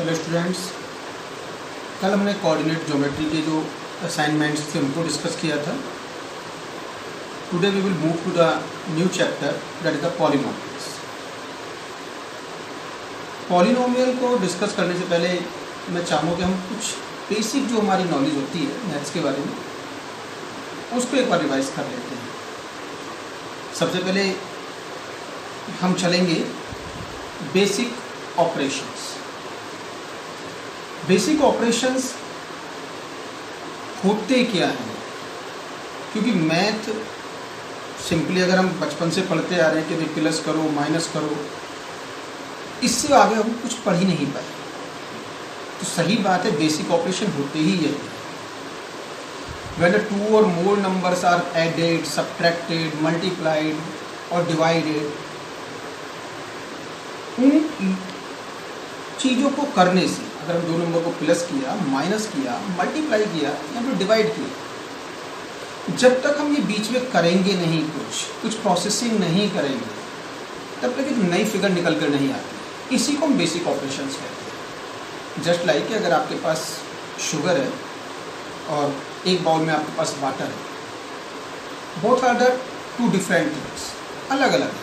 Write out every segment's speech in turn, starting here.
Hello students, कल हमने coordinate geometry के जो असाइनमेंट्स थे उनको डिस्कस किया था। Today we will move to the new chapter that is the polynomials. Polynomial को डिस्कस करने से पहले मैं चाहूँगा कि हम कुछ बेसिक जो हमारी नॉलेज होती है मैथ्स के बारे में उसको एक बार रिवाइज कर लेते हैं। सबसे पहले हम चलेंगे बेसिक ऑपरेशंस। बेसिक ऑपरेशंस होते क्या हैं? क्योंकि मैथ सिंपली अगर हम बचपन से पढ़ते आ रहे हैं कि भाई प्लस करो माइनस करो, इससे आगे हम कुछ पढ़ ही नहीं पाए। तो सही बात है, बेसिक ऑपरेशन होते ही है। When two or more numbers are added, subtracted, multiplied और divided, उन चीज़ों को करने से अगर हम दो नंबर को प्लस किया, माइनस किया, मल्टीप्लाई किया या फिर डिवाइड किया, जब तक हम ये बीच में करेंगे नहीं, कुछ प्रोसेसिंग नहीं करेंगे, तब तक एक नई फिगर निकल कर नहीं आती। इसी को हम बेसिक ऑपरेशंस कहते हैं। जस्ट लाइक कि अगर आपके पास शुगर है और एक बाउल में आपके पास वाटर है, both are the two different things, अलग अलग है।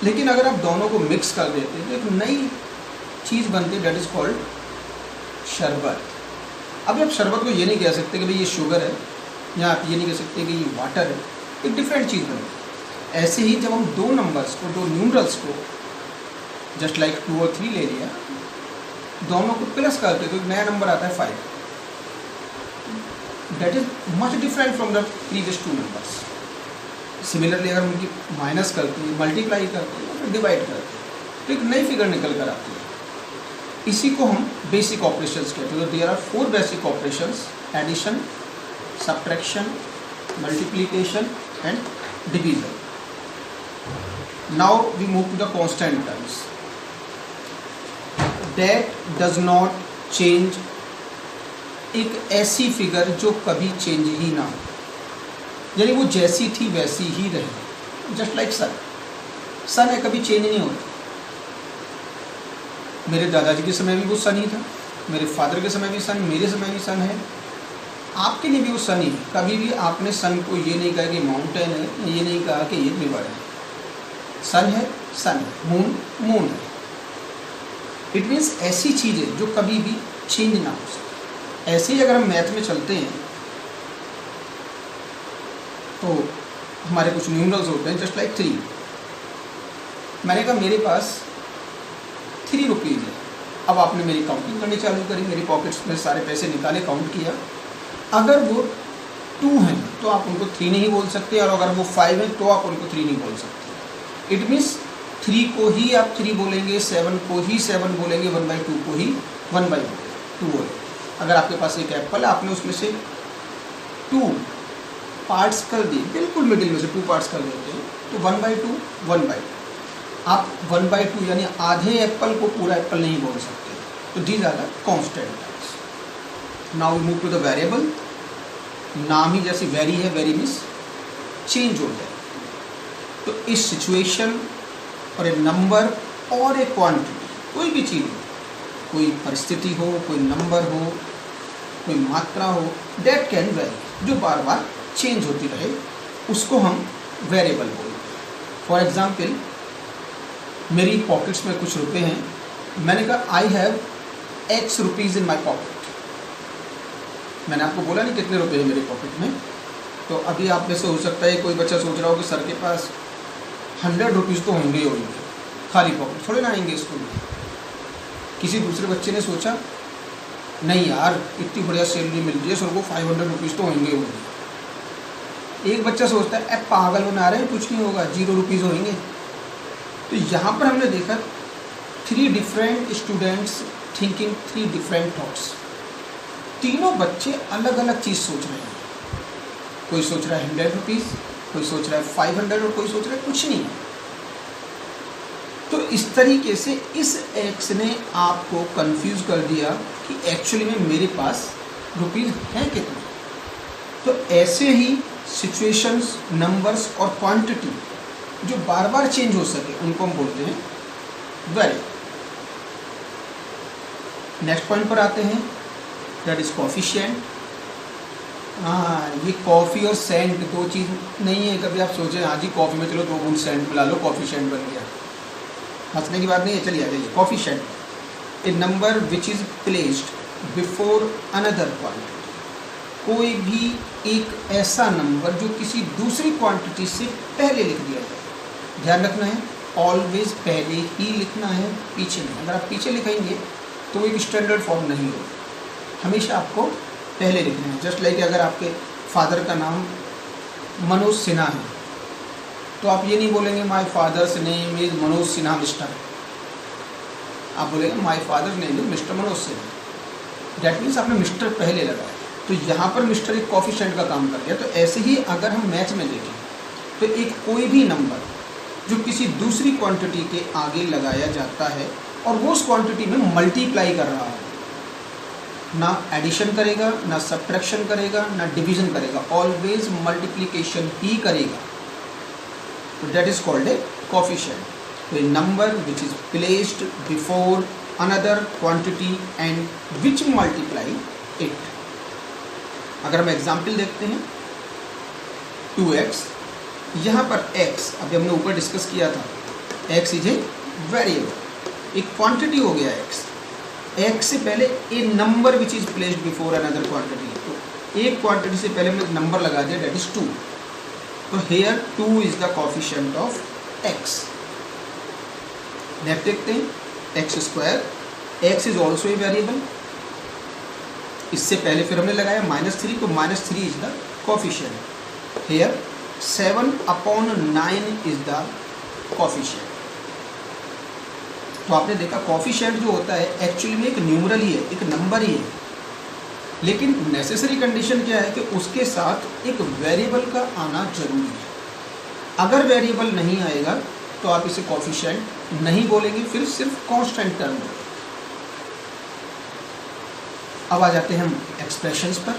लेकिन अगर आप दोनों को मिक्स कर देते हैं तो एक नई चीज़ बनती है, दैट इज़ कॉल्ड शरबत। अभी आप शरबत को ये नहीं कह सकते कि भाई ये शुगर है, या आप ये नहीं कह सकते कि ये वाटर है, एक डिफरेंट चीज़ बनती है। ऐसे ही जब हम दो नंबर्स को, दो न्यूमरल्स को, जस्ट लाइक 2 और 3 ले लिया, दोनों को प्लस करते तो एक नया नंबर आता है 5। That is much different from the previous 2 numbers. Similarly अगर हम उनकी माइनस करते हैं, मल्टीप्लाई करते हैं, फिर डिवाइड करते हैं, तो एक नई फिगर निकल कर आती है। इसी को हम बेसिक ऑपरेशंस कहते हैं। तो there are 4 basic operations: addition, subtraction, multiplication and division. Now we move to the constant terms. That does not change, एक ऐसी फिगर जो कभी चेंज ही ना हो, यानी वो जैसी थी वैसी ही रहे। जस्ट लाइक सन है, कभी चेंज नहीं होता। मेरे दादाजी के समय भी वो सन ही था, मेरे फादर के समय भी सन, मेरे समय भी सन है, आपके लिए भी वो सन ही है। कभी भी आपने सन को ये नहीं कहा कि माउंटेन है, ये नहीं कहा कि ये रिवर है। सन है, सन है, मून मून है। इट मीन्स ऐसी चीज़ है जो कभी भी चेंज ना हो सके। ऐसे ही अगर हम मैथ में चलते हैं तो हमारे कुछ न्यूमरल्स होते हैं, जस्ट लाइक 3। मैंने कहा मेरे पास 3 रुपीज़ है। अब आपने मेरी काउंटिंग करनी चालू करी, मेरी पॉकेट्स में सारे पैसे निकाले, काउंट किया। अगर वो 2 हैं तो आप उनको 3 नहीं बोल सकते, और अगर वो 5 हैं तो आप उनको 3 नहीं बोल सकते। इट मीन्स 3 को ही आप 3 बोलेंगे, 7 को ही 7 बोलेंगे, 1/2 को ही 1/2 बोलेंगे। अगर आपके पास एक एप्पल है, आपने उसमें से 2 पार्ट्स कर दिए, बिल्कुल मिडिल में से 2 पार्ट्स कर देते हैं, तो 1/2 1/2। आप 1/2 यानी आधे एप्पल को पूरा एप्पल नहीं बोल सकते। तो these are the constant terms. Now we move to the variable. नाम ही जैसे वेरी है, वेरी मीन्स चेंज हो जाए। तो इस सिचुएशन और एक नंबर और एक क्वांटिटी, कोई भी चीज़ हो, कोई परिस्थिति हो, कोई नंबर हो, कोई मात्रा हो, दैट कैन वेरी, जो बार बार चेंज होती रहे, उसको हम वेरिएबल बोलते हैं। फॉर एग्जाम्पल, मेरी पॉकेट्स में कुछ रुपए हैं, मैंने कहा I have X rupees in my pocket. मैंने आपको बोला नहीं कितने रुपए हैं मेरे पॉकेट में। तो अभी आप में से हो सकता है कोई बच्चा सोच रहा हो कि सर के पास 100 रुपीज़ तो होंगे ही होंगे, खाली पॉकेट थोड़े ना आएंगे स्कूल में। किसी दूसरे बच्चे ने सोचा नहीं यार, इतनी बढ़िया सैलरी मिल रही है, सर को 500 रुपीज़ तो होंगे ही होंगे। एक बच्चा सोचता है अब पागल होने आ रहे हैं, कुछ नहीं होगा, 0 रुपीज़ होंगे। तो यहाँ पर हमने देखा 3 different students thinking 3 different thoughts. तीनों बच्चे अलग अलग चीज़ सोच रहे हैं। कोई सोच रहा है 100 रुपीज़, कोई सोच रहा है 500 और कोई सोच रहा है कुछ नहीं। तो इस तरीके से इस एक्स ने आपको कंफ्यूज कर दिया कि एक्चुअली में मेरे पास रुपीज़ हैं कितने। तो ऐसे ही सिचुएशंस, नंबर्स और क्वांटिटी जो बार बार चेंज हो सके, उनको हम बोलते हैं वेरिएबल। नेक्स्ट पॉइंट पर आते हैं, दैट इज कोफिशिएंट। हाँ, ये कॉफ़ी और सेंट दो चीज़ नहीं है। कभी आप सोचें हाँ जी कॉफ़ी में चलो 2 बूंद सेंट मिला लो, कोफिशिएंट बन गया, हंसने की बात नहीं है। चलिए आ जाइए। Coefficient, A number which is placed before another quantity, कोई भी एक ऐसा नंबर जो किसी दूसरी क्वांटिटी से पहले लिख दिया जाए। ध्यान रखना है, ऑलवेज पहले ही लिखना है, पीछे नहीं। अगर आप पीछे लिखेंगे तो एक स्टैंडर्ड फॉर्म नहीं होगा, हमेशा आपको पहले लिखना है। जस्ट लाइक अगर आपके फादर का नाम मनोज सिन्हा है तो आप ये नहीं बोलेंगे my father's name is Manoj Sinha mister, आप बोलेंगे my father name is mister Manoj Sinha. That means आपने मिस्टर पहले लगाया, तो यहाँ पर मिस्टर एक कोफिशिएंट का काम कर गया। तो ऐसे ही अगर हम मैथ में देखें तो एक कोई भी नंबर जो किसी दूसरी क्वांटिटी के आगे लगाया जाता है और वो उस क्वांटिटी में मल्टीप्लाई कर रहा है, ना एडिशन करेगा, ना सब्ट्रैक्शन करेगा, ना डिवीजन करेगा, ऑलवेज मल्टीप्लिकेशन ही करेगा, तो that is called a coefficient. तो a number which is placed before another quantity and which multiply it. अगर हम एग्जाम्पल देखते हैं 2x, यहाँ पर x अभी हमने ऊपर डिस्कस किया था, x इज ए वेरिएबल, एक क्वांटिटी हो गया x से पहले a number which is placed before another quantity, तो एक क्वांटिटी से पहले हमने नंबर लगा दिया दैट इज 2, तो here 2 is the coefficient of x। Next देखते हैं x square, x is also a variable, इससे पहले फिर हमने लगाया -3, तो -3 is the coefficient. Here 7/9 is the coefficient. तो आपने देखा कोफिशिएंट जो होता है एक्चुअली में एक न्यूमरल ही है, एक नंबर ही है, लेकिन नेसेसरी कंडीशन क्या है कि उसके साथ एक वेरिएबल का आना जरूरी है। अगर वेरिएबल नहीं आएगा तो आप इसे कोफिशिएंट नहीं बोलेंगे, फिर सिर्फ कांस्टेंट टर्म बोलेंगे। अब आ जाते हैं हम एक्सप्रेशंस पर।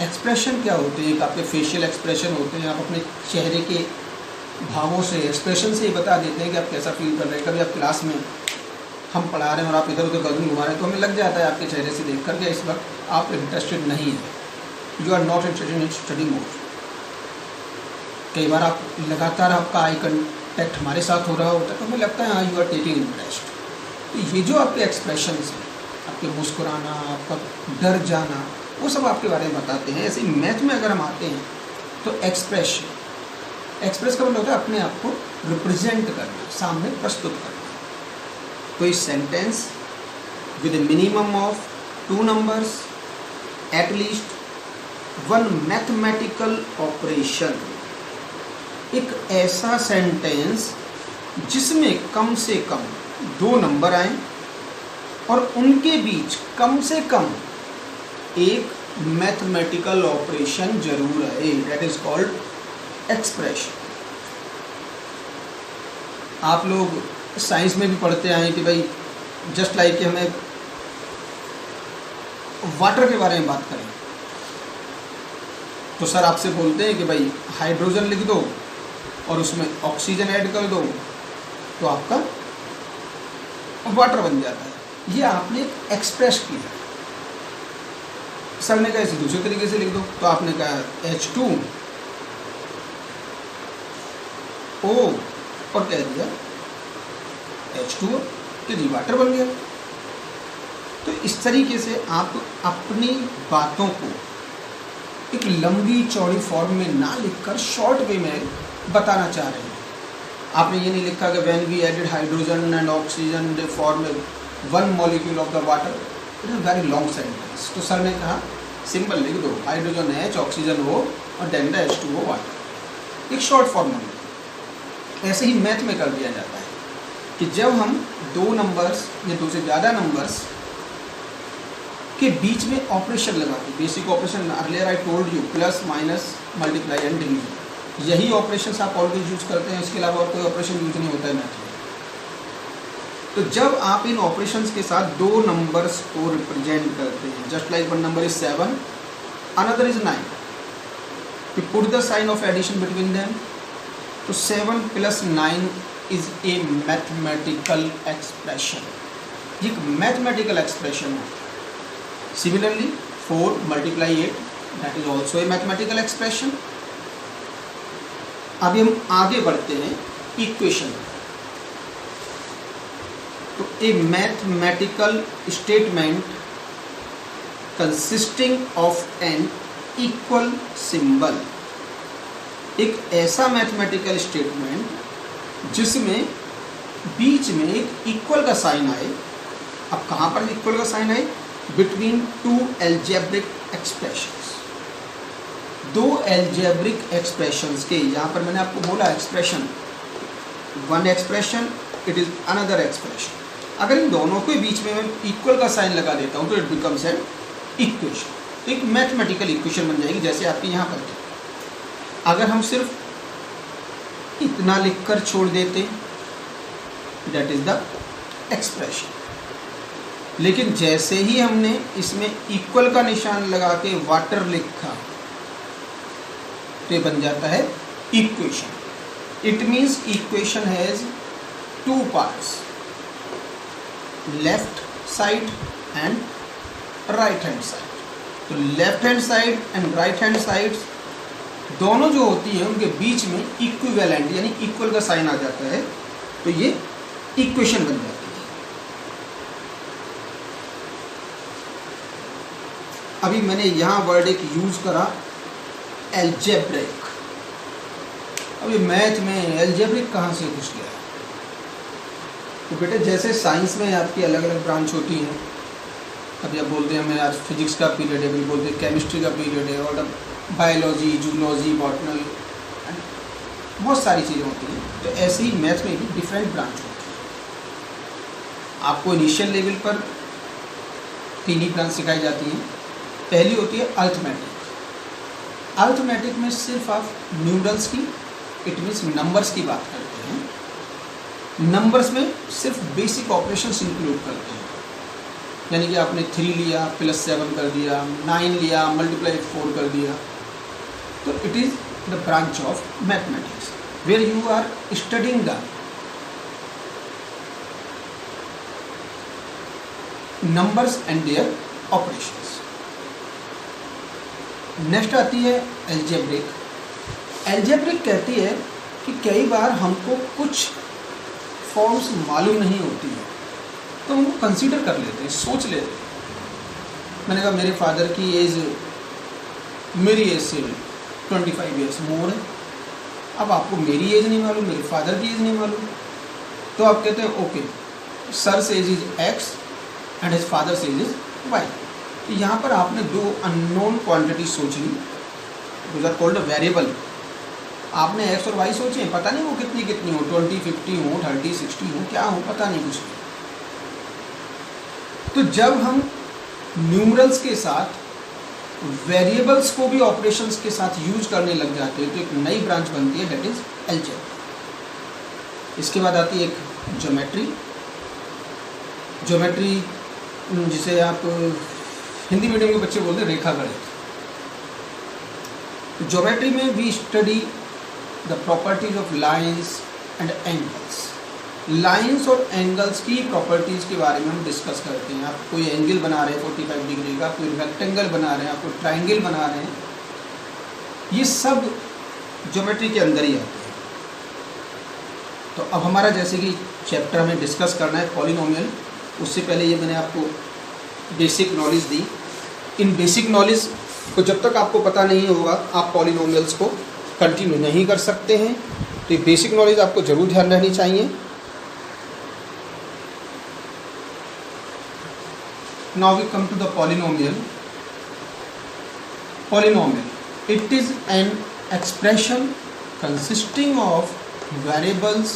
एक्सप्रेशन क्या होते हैं? एक आपके फेशियल एक्सप्रेशन होते हैं, आप अपने चेहरे के भावों से, एक्सप्रेशन से ही बता देते हैं कि आप कैसा फील कर रहे हैं। कभी आप क्लास में हम पढ़ा रहे हैं और आप इधर उधर गर्दन घुमा रहे हैं तो हमें लग जाता है आपके चेहरे से देख करके इस वक्त आप इंटरेस्टेड नहीं है, you are not interested in study mode. कई बार आप लगातार आपका आई कंटैक्ट हमारे साथ हो रहा होता है तो हमें लगता है हाँ यू आर टेकिंग इंटरेस्ट। तो ये जो आपके एक्सप्रेशन हैं, आपके मुस्कुराना, आपका डर जाना, वो सब आपके बारे में बताते हैं। ऐसे मैथ में अगर हम आते हैं तो एक्सप्रेस का मतलब होता है अपने आप को रिप्रेजेंट करना, सामने प्रस्तुत करना। तो इस sentence with A minimum of 2 numbers at least 1 mathematical operation, एक ऐसा सेंटेंस जिसमें कम से कम 2 नंबर आए और उनके बीच कम से कम एक मैथमेटिकल ऑपरेशन जरूर है, दैट इज कॉल्ड एक्सप्रेशन। आप लोग साइंस में भी पढ़ते आए कि भाई जस्ट लाइक कि हमें वाटर के बारे में बात करें तो सर आपसे बोलते हैं कि भाई हाइड्रोजन लिख दो और उसमें ऑक्सीजन ऐड कर दो तो आपका वाटर बन जाता है। ये आपने एक्सप्रेस किया। सर ने कहा इसे दूसरे तरीके से लिख दो, तो आपने कहा H2O और कह दिया H2O, तो जी वाटर बन गया। तो इस तरीके से आप अपनी बातों को एक लंबी चौड़ी फॉर्म में ना लिखकर शॉर्ट वे में बताना चाह रहे हैं। आपने ये नहीं लिखा कि when we added hydrogen and oxygen they form 1 molecule of the water, it is very long sentence. तो सर ने कहा सिंपल लिख दो हाइड्रोजन H, ऑक्सीजन O और देन द H2O वाटर, एक शॉर्ट फॉर्म में। ऐसे ही मैथ में कर दिया जाता है कि जब हम 2 नंबर्स या 2 से ज़्यादा नंबर्स के बीच में ऑपरेशन लगाते हैं, basic operation earlier I told you, plus minus multiply and division, यही ऑपरेशंस आप ऑलवेज यूज करते हैं, इसके अलावा और कोई ऑपरेशन यूज नहीं होता है मैथ में। तो जब आप इन ऑपरेशंस के साथ 2 नंबर्स को रिप्रेजेंट करते हैं, just like one number is 7, another is 9, to put the sign of addition between them, तो 7 + 9 is a mathematical expression। ये एक मैथमेटिकल एक्सप्रेशन है। Similarly 4 multiply 8 that is also a mathematical expression. अभी हम आगे बढ़ते हैं इक्वेशन। तो a mathematical statement consisting of an equal symbol, एक ऐसा मैथमेटिकल स्टेटमेंट जिसमें बीच में एक इक्वल का साइन आए। अब कहाँ पर इक्वल का साइन आए? बिटवीन टू एल्जेब्रिक एक्सप्रेशंस, दो एल्जेब्रिक एक्सप्रेशंस के। यहाँ पर मैंने आपको बोला expression, one expression it is another expression. अगर इन दोनों के बीच में मैं इक्वल का साइन लगा देता हूँ तो इट बिकम्स एन इक्वेशन। तो एक मैथमेटिकल इक्वेशन बन जाएगी। जैसे आपके यहाँ पर अगर हम सिर्फ इतना लिखकर छोड़ देते दैट इज द एक्सप्रेशन, लेकिन जैसे ही हमने इसमें इक्वल का निशान लगा के वाटर लिखा तो ये बन जाता है equation. It means equation has two parts, left side and right hand side. तो left hand side and right hand side दोनों जो होती हैं उनके बीच में इक्विवेलेंट यानी इक्वल का साइन आ जाता है, तो ये इक्वेशन बन जाती है। अभी मैंने यहाँ वर्ड एक यूज करा एल्जेब्रिक। अभी मैथ में एल्जेब्रिक कहाँ से घुस गया? तो बेटे जैसे साइंस में आपकी अलग अलग ब्रांच होती हैं, कभी आप बोलते हैं हमें आज फिजिक्स का पीरियड है, कभी बोलते हैं केमिस्ट्री का पीरियड है, और बायोलॉजी, जूलॉजी, बॉटनी, बहुत सारी चीज़ें होती हैं। तो ऐसे ही मैथ में भी डिफरेंट ब्रांच होती है। आपको इनिशियल लेवल पर 3 ही ब्रांच सिखाई जाती हैं। पहली होती है अर्थमेटिक। अर्थमेटिक में सिर्फ आप न्यूमरल्स की, इट मीन्स नंबर्स की बात करते हैं। नंबर्स में सिर्फ बेसिक ऑपरेशंस इंक्लूड करते हैं, यानी कि आपने 3 लिया +7 कर दिया, 9 लिया मल्टीप्लाई 4 कर दिया। तो it is the branch of mathematics where you are studying the numbers and their operations. Next आती है एल्जेब्रिक। एल्जेब्रिक कहती है कि कई बार हमको कुछ फॉर्म्स मालूम नहीं होती है तो उनको कंसीडर कर लेते हैं, सोच लेते हैं। मैंने कहा मेरे फादर की एज मेरी एज से 25 ईयर्स मोर है। अब आपको मेरी एज नहीं मालूम, मेरे फादर की एज नहीं मालूम, तो आप कहते हैं ओके सर से age is X and his father से एज इज Y। तो यहाँ पर आपने 2 अननोन क्वांटिटी सोच ली, दोज आर कॉल्ड वेरिएबल। आपने X और Y सोचे, पता नहीं वो कितनी कितनी हो, 20, 50 हो, 30, 60 हो, क्या हो पता नहीं कुछ। तो जब हम न्यूमरल्स के साथ वेरिएबल्स को भी ऑपरेशंस के साथ यूज करने लग जाते हैं तो एक नई ब्रांच बनती है दैट इज अलजेब्रा। इसके बाद आती है एक ज्योमेट्री। ज्योमेट्री जिसे आप हिंदी मीडियम के बच्चे बोलते हैं रेखा गणित। ज्योमेट्री में we study the properties of lines and angles. Lines और एंगल्स की प्रॉपर्टीज़ के बारे में हम डिस्कस करते हैं। आप कोई एंगल बना रहे हैं 45 डिग्री का, कोई रेक्टेंगल बना रहे हैं, आप कोई ट्राइंगल बना रहे हैं, ये सब ज्योमेट्री के अंदर ही आते हैं। तो अब हमारा जैसे कि चैप्टर हमें डिस्कस करना है पॉलिनोमियल, उससे पहले ये मैंने आपको बेसिक नॉलेज दी। इन बेसिक नॉलेज को जब तक आपको पता नहीं होगा आप पॉलिनोमियल्स को कंटिन्यू नहीं कर सकते हैं। तो ये बेसिक नॉलेज आपको ज़रूर ध्यान रहनी चाहिए। Now we come to the polynomial. Polynomial, it is an expression consisting of variables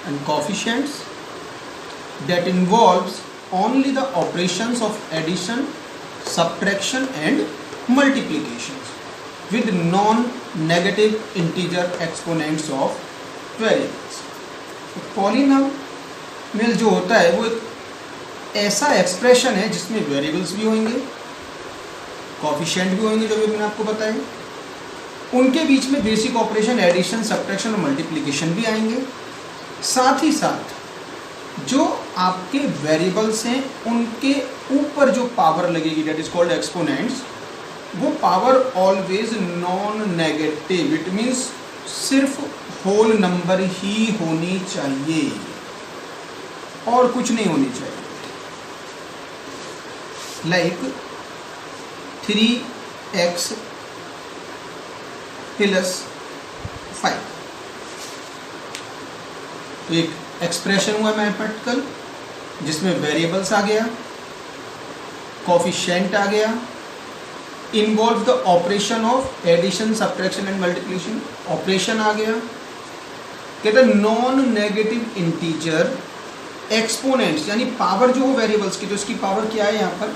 and coefficients that involves only the operations of addition, subtraction and multiplications with non-negative integer exponents of variables. Polynomial जो होता है वो ऐसा expression है जिसमें variables भी होंगे, coefficient भी होंगे जो भी मैंने आपको बताया, उनके बीच में बेसिक ऑपरेशन एडिशन, सब्ट्रैक्शन और मल्टीप्लिकेशन भी आएंगे। साथ ही साथ जो आपके वेरिएबल्स हैं उनके ऊपर जो पावर लगेगी, डेट इज कॉल्ड एक्सपोनेंट्स, वो power always non negative, it means सिर्फ होल नंबर ही होनी चाहिए और कुछ नहीं होनी चाहिए। लाइक 3x प्लस 5, तो एक एक्सप्रेशन हुआ मैथमेटिकल जिसमें वेरिएबल्स आ गया, कोफिशिएंट आ गया, involve the operation of addition, subtraction and multiplication, operation आ गया। कहते हैं नॉन नेगेटिव इंटीजर एक्सपोनेंट्स, यानी पावर जो हो वेरिएबल्स की, तो इसकी पावर क्या है यहाँ पर,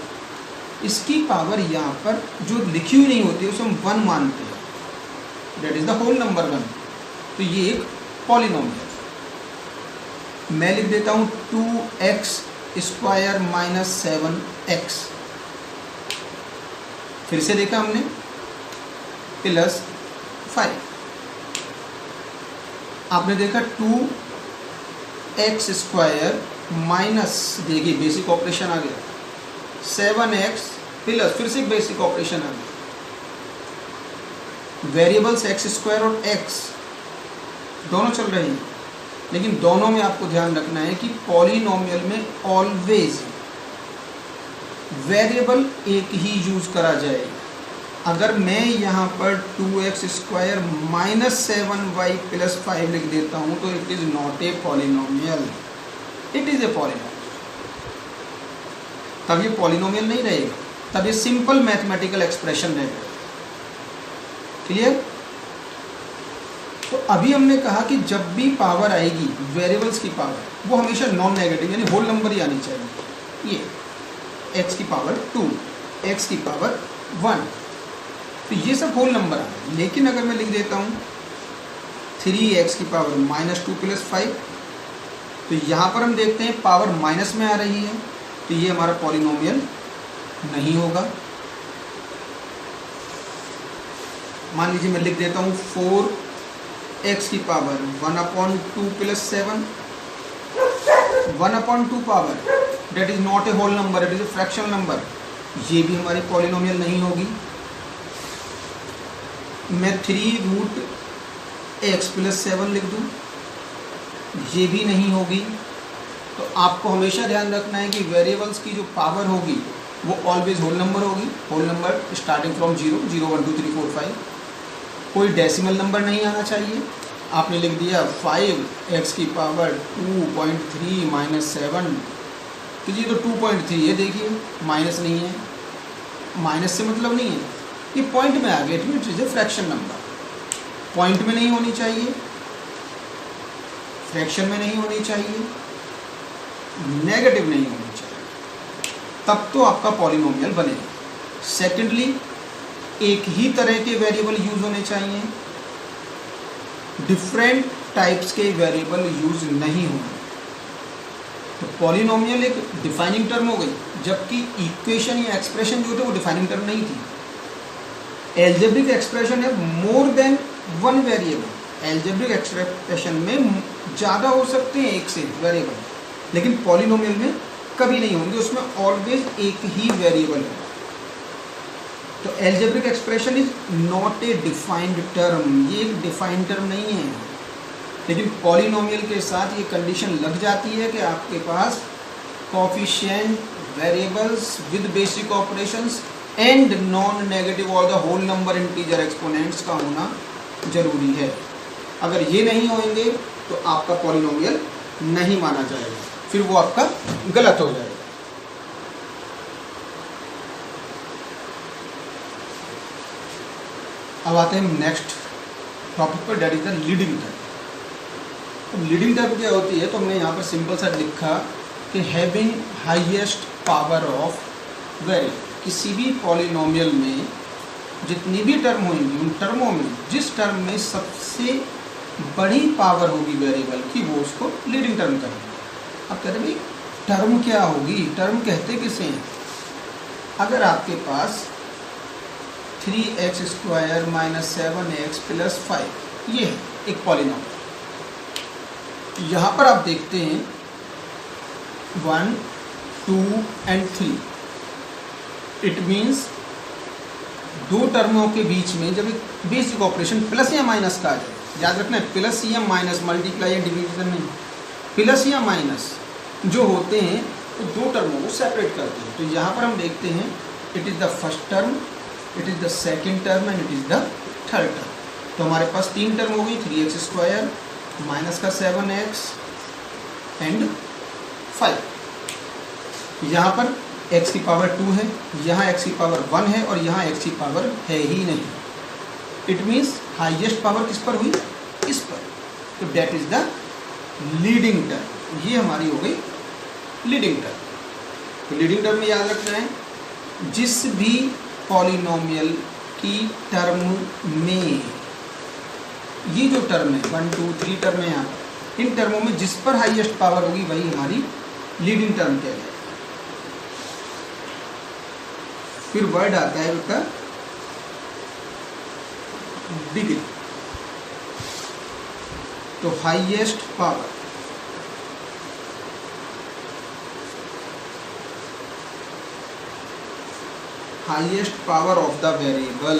इसकी पावर यहाँ पर जो लिखी हुई नहीं होती है उसे हम 1 मानते हैं, that is the whole number 1। तो ये एक पॉलिनोमियल, मैं लिख देता हूँ 2x स्क्वायर माइनस 7x, फिर से देखा हमने, प्लस 5, आपने देखा 2x स्क्वायर माइनस, देखिए बेसिक ऑपरेशन आ गया, 7x प्लस, फिर से बेसिक ऑपरेशन आ गया, वेरिएबल्स x स्क्वायर और x दोनों चल रहे हैं, लेकिन दोनों में आपको ध्यान रखना है कि पॉलिनोमियल में ऑलवेज वेरिएबल एक ही यूज करा जाए। अगर मैं यहाँ पर 2x square minus 7y plus 5 लिख देता हूँ तो it is not a polynomial, it is a polynomial. तब ये पॉलिनोमियल नहीं रहेगा, तब ये सिंपल मैथमेटिकल एक्सप्रेशन रहेगा। क्लियर? तो अभी हमने कहा कि जब भी पावर आएगी वेरिएबल्स की पावर, वो हमेशा नॉन नेगेटिव यानी होल नंबर ही आनी चाहिए। ये x की पावर 2, x की पावर 1, तो ये सब होल नंबर आ गए। लेकिन अगर मैं लिख देता हूँ 3x की पावर माइनस 2 प्लस 5, तो यहाँ पर हम देखते हैं पावर माइनस में आ रही है, तो ये हमारा पॉलिनोमियल नहीं होगा। मान लीजिए मैं लिख देता हूँ 4x की power 1/2 plus 7, 1/2 power, that is not a whole number, it is a fractional number, ये भी हमारी पॉलिनोमियल नहीं होगी। मैं 3√x प्लस 7 लिख दूँ, ये भी नहीं होगी। तो आपको हमेशा ध्यान रखना है कि वेरिएबल्स की जो पावर होगी वो ऑलवेज होल नंबर होगी, होल नंबर स्टार्टिंग फ्रॉम 0, 0, 1, 2, 3, 4, 5, कोई डेसिमल नंबर नहीं आना चाहिए। आपने लिख दिया 5x की पावर 2.3 माइनस 7, तो ये तो 2.3 है, देखिए माइनस नहीं है, माइनस से मतलब नहीं है, ये पॉइंट में आ गया, it is a fraction number. Point में नहीं होनी चाहिए, फ्रैक्शन में नहीं होनी चाहिए, नेगेटिव नहीं होनी चाहिए, तब तो आपका पॉलिनोमियल बनेगा। सेकेंडली, एक ही तरह के वेरिएबल यूज होने चाहिए, डिफरेंट टाइप्स के वेरिएबल यूज नहीं होंगे। तो पॉलिनोमियल एक डिफाइनिंग टर्म हो गई, जबकि इक्वेशन या एक्सप्रेशन जो थे वो डिफाइनिंग टर्म नहीं थी। एल्जेब्रिक एक्सप्रेशन है more than one variable, algebraic expression में ज़्यादा हो सकते हैं एक से वेरिएबल, लेकिन पॉलिनोमियल में कभी नहीं होंगे, उसमें ऑलवेज एक ही वेरिएबल होगा। तो algebraic expression is not A defined term, ये एक डिफाइंड टर्म नहीं है। लेकिन पॉलिनोमियल के साथ ये कंडीशन लग जाती है कि आपके पास coefficient, variables with basic operations and non negative और the whole number integer exponents का होना जरूरी है। अगर ये नहीं होंगे तो आपका पॉलिनोमियल नहीं माना जाएगा, फिर वो आपका गलत हो जाएगा। अब आते हैं नेक्स्ट टॉपिक पर, that is the leading term. तो लीडिंग टर्म क्या होती है, तो हमने यहाँ पर सिंपल सा लिखा कि having highest power of variable, किसी भी पॉलिनोमियल में जितनी भी टर्म होंगी उन टर्मों में जिस टर्म में सबसे बड़ी पावर होगी वेरिएबल की, वो उसको लीडिंग टर्म कहेंगे। अब कहते भाई टर्म क्या होगी, टर्म कहते किसे हैं? अगर आपके पास 3x square minus 7x plus 5 ये है एक पॉलिनोमियल, यहाँ पर आप देखते हैं 1 2 एंड 3। इट मीन्स दो टर्मों के बीच में जब एक बेसिक ऑपरेशन प्लस या माइनस का आ जाए, याद रखना है प्लस या माइनस, मल्टीप्लाई या डिवीजन नहीं, प्लस या माइनस जो होते हैं तो दो टर्मों को सेपरेट करते हैं। तो यहाँ पर हम देखते हैं it is the first term, it is the second term and it is the third term. तो हमारे पास तीन टर्म हो गई, 3x² माइनस का 7x एंड 5। यहाँ पर x की पावर 2 है, यहाँ x की पावर 1 है और यहाँ x की पावर है ही नहीं। इट मीन्स हाईएस्ट पावर किस पर हुई, इस पर। तो that is the leading term, ये हमारी हो गई लीडिंग टर्म। तो लीडिंग टर्म में याद रखना है जिस भी पॉलिनोमियल की टर्म में ये जो टर्म है 1 2 3 टर्म है यहाँ पर, इन टर्मों में जिस पर हाईएस्ट पावर होगी वही हमारी लीडिंग टर्म कहलाएगी। फिर वर्ड आता है उसका डिग्री। तो highest power, highest power of the variable,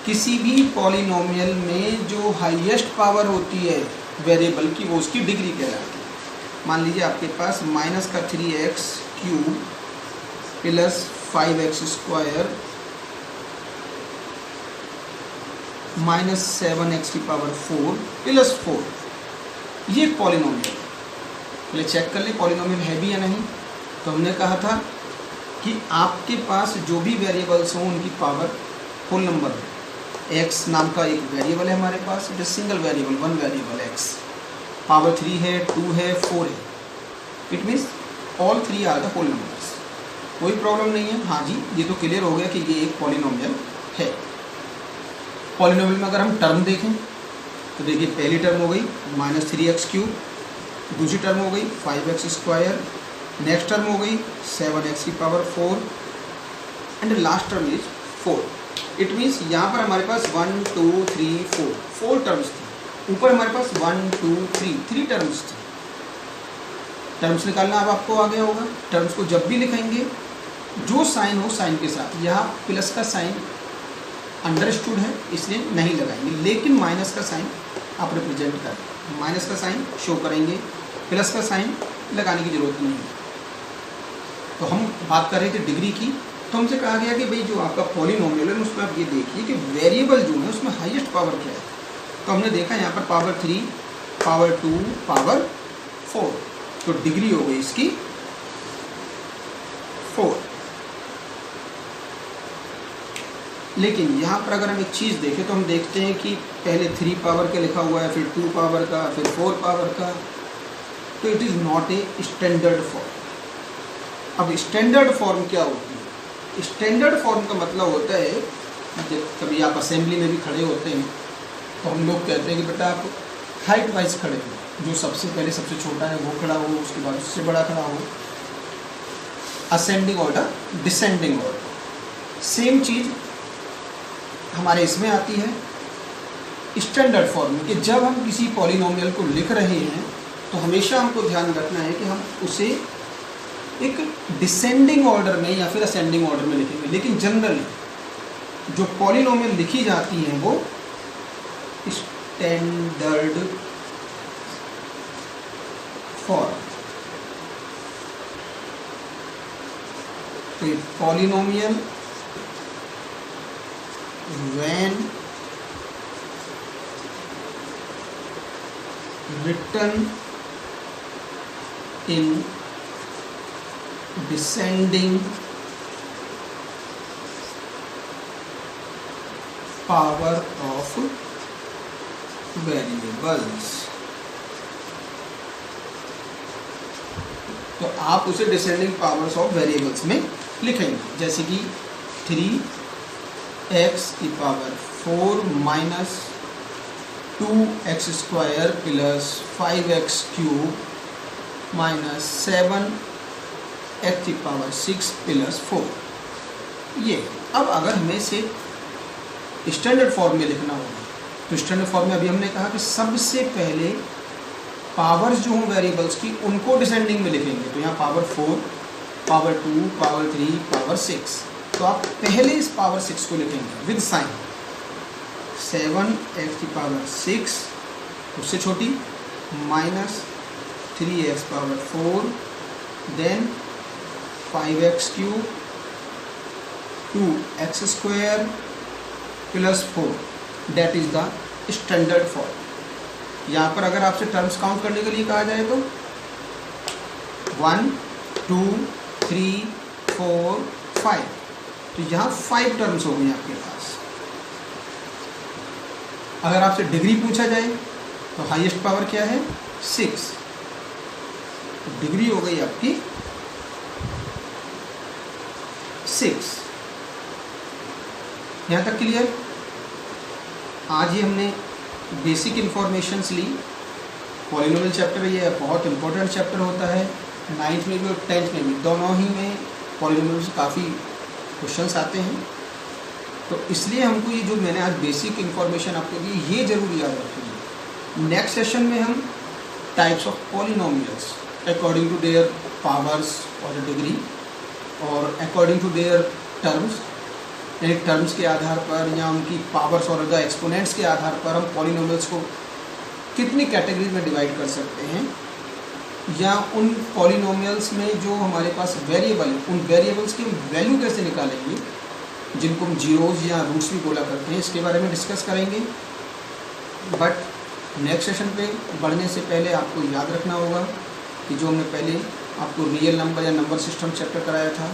किसी भी पॉलिनोमियल में जो हाईएस्ट पावर होती है वेरिएबल की वो उसकी डिग्री कहलाती है। मान लीजिए आपके पास माइनस का 3x³ plus 5x² minus 7x की पावर 4 प्लस 4, ये पॉलिनोमियल है। पहले चेक कर ले पॉलिनोमियल है भी या नहीं। तो हमने कहा था कि आपके पास जो भी वेरिएबल्स हों उनकी पावर होल नंबर है। x नाम का एक वेरिएबल है हमारे पास, it is single variable, one variable x, power 3 है, 2 है, 4 है। It means all 3 are the whole numbers. कोई प्रॉब्लम नहीं है। हाँ जी, ये तो क्लियर हो गया कि ये एक पॉलिनोमियल है। पॉलिनोमियल में अगर हम टर्म देखें तो देखिए पहली टर्म हो गई -3x³, दूसरी टर्म हो गई 5x², नेक्स्ट टर्म हो गई 7x की power 4 and last term is 4। It means यहाँ पर हमारे पास 1 2 3 4 टर्म्स थी, ऊपर हमारे पास 1 2 3 टर्म्स थी। टर्म्स निकालना अब आपको आ गया होगा। टर्म्स को जब भी लिखेंगे जो साइन हो साइन के साथ, यहाँ प्लस का साइन अंडरस्टूड है इसलिए नहीं लगाएंगे, लेकिन माइनस का साइन आप रिप्रेजेंट करें, माइनस का साइन शो करेंगे, प्लस का साइन लगाने की जरूरत नहीं है। तो हम बात कर रहे थे डिग्री की। तो हमसे कहा गया कि भाई जो आपका पॉलिनोमियल है उसमें आप ये देखिए कि वेरिएबल जो है उसमें हाईएस्ट पावर क्या है। तो हमने देखा यहाँ पर पावर 3, पावर 2, पावर 4, तो डिग्री हो गई इसकी 4। लेकिन यहाँ पर अगर हम एक चीज़ देखें तो हम देखते हैं कि पहले 3 पावर का लिखा हुआ है, फिर 2 पावर का, फिर 4 पावर का। तो it is not a standard form. अब स्टैंडर्ड फॉर्म क्या होती है? स्टैंडर्ड फॉर्म का मतलब होता है जब कभी आप असेंबली में भी खड़े होते हैं तो हम लोग कहते हैं कि बेटा आप हाइट वाइज खड़े हो, जो सबसे पहले सबसे छोटा है वो खड़ा हो, उसके बाद उससे बड़ा खड़ा हो, ascending order, descending order. Same चीज़ हमारे इसमें आती है स्टैंडर्ड फॉर्म में, कि जब हम किसी पॉलिनोमियल को लिख रहे हैं तो हमेशा हमको ध्यान रखना है कि हम उसे एक डिसेंडिंग ऑर्डर में या फिर असेंडिंग ऑर्डर में लिखेंगे। लेकिन जनरली जो पॉलिनोमियल लिखी जाती हैं वो स्टैंडर्ड फॉर्म। तो polynomial when written in descending power of variables, तो आप उसे डिसेंडिंग पावर्स ऑफ वेरिएबल्स में लिखेंगे, जैसे कि 3x की power 4 minus 2x² plus 5x³ minus 7x की पावर 6 प्लस 4। ये अब अगर हमें इसे स्टैंडर्ड फॉर्म में लिखना होगा तो स्टैंडर्ड फॉर्म में अभी हमने कहा कि सबसे पहले पावर्स जो हों वेरिएबल्स की उनको डिसेंडिंग में लिखेंगे। तो यहाँ पावर 4, पावर 2, पावर 3, पावर 6। तो आप पहले इस पावर 6 को लिखेंगे विद साइन। 7x⁻6 उससे छोटी minus 3x⁻4 then 5x³ 2x² plus 4 that is the standard form. यहाँ पर अगर आपसे टर्म्स काउंट करने के लिए कहा जाए तो 1 2 3 4 5, तो यहाँ 5 टर्म्स हो गई आपके पास। अगर आपसे डिग्री पूछा जाए तो हाईएस्ट पावर क्या है 6, डिग्री हो गई आपकी 6। यहाँ तक क्लियर। आज ही हमने बेसिक इन्फॉर्मेशंस ली। पॉलिनोमियल चैप्टर ये बहुत इंपॉर्टेंट चैप्टर होता है, 9th में भी और 10th में भी, दोनों ही में पॉलिनोमियल से काफ़ी क्वेश्चंस आते हैं। तो इसलिए हमको ये जो मैंने आज बेसिक इन्फॉर्मेशन आपको दी ये ज़रूर याद रखिए। नेक्स्ट सेशन में हम types of polynomials according to their powers और डिग्री और अकॉर्डिंग टू देयर टर्म्स, यानी टर्म्स के आधार पर या उनकी पावर्स और द एक्सपोनेंट्स के आधार पर हम पॉलिनोमियल्स को कितनी कैटेगरीज में डिवाइड कर सकते हैं, या उन पॉलिनोमियल्स में जो हमारे पास वेरिएबल है उन वेरिएबल्स की वैल्यू कैसे निकालेंगे, जिनको हम जीरोज या रूट्स भी बोला करते हैं, इसके बारे में डिस्कस करेंगे। बट नेक्स्ट सेशन पे बढ़ने से पहले आपको याद रखना होगा कि जो हमने पहले आपको रियल नंबर या नंबर सिस्टम चैप्टर कराया था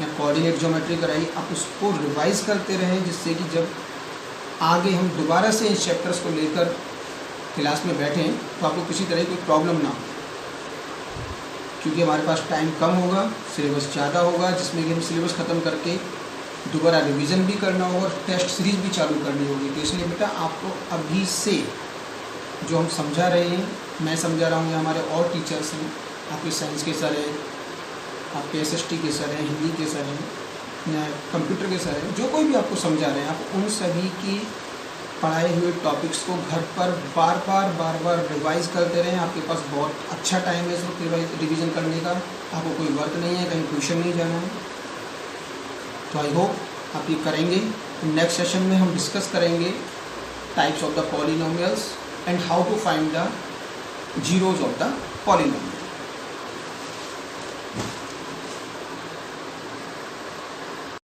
या कोऑर्डिनेट ज्योमेट्री कराई, आप उसको रिवाइज़ करते रहें, जिससे कि जब आगे हम दोबारा से इस चैप्टर्स को लेकर क्लास में बैठें तो आपको किसी तरह की कोई प्रॉब्लम ना हो, क्योंकि हमारे पास टाइम कम होगा, सिलेबस ज़्यादा होगा, जिसमें कि हम सिलेबस ख़त्म करके दोबारा रिवीजन भी करना होगा और टेस्ट सीरीज़ भी चालू करनी होगी। तो इसलिए बेटा आपको अभी से जो हम समझा रहे हैं, मैं समझा रहा हूँ या हमारे और टीचर्स हैं, आपके साइंस के सर हैं, आपके SST के सर हैं, हिंदी के सर हैं या कंप्यूटर के सर हैं, जो कोई भी आपको समझा रहे हैं, आप उन सभी की पढ़ाए हुए टॉपिक्स को घर पर बार बार रिवाइज़ करते रहें। आपके पास बहुत अच्छा टाइम है इस वक्त रिवीजन करने का, आपको कोई वर्क नहीं है, कहीं ट्यूशन नहीं जाना है। तो आई होप आप ये करेंगे। नेक्स्ट सेशन में हम डिस्कस करेंगे types of the polynomials and how to find the zeros of the polynomial.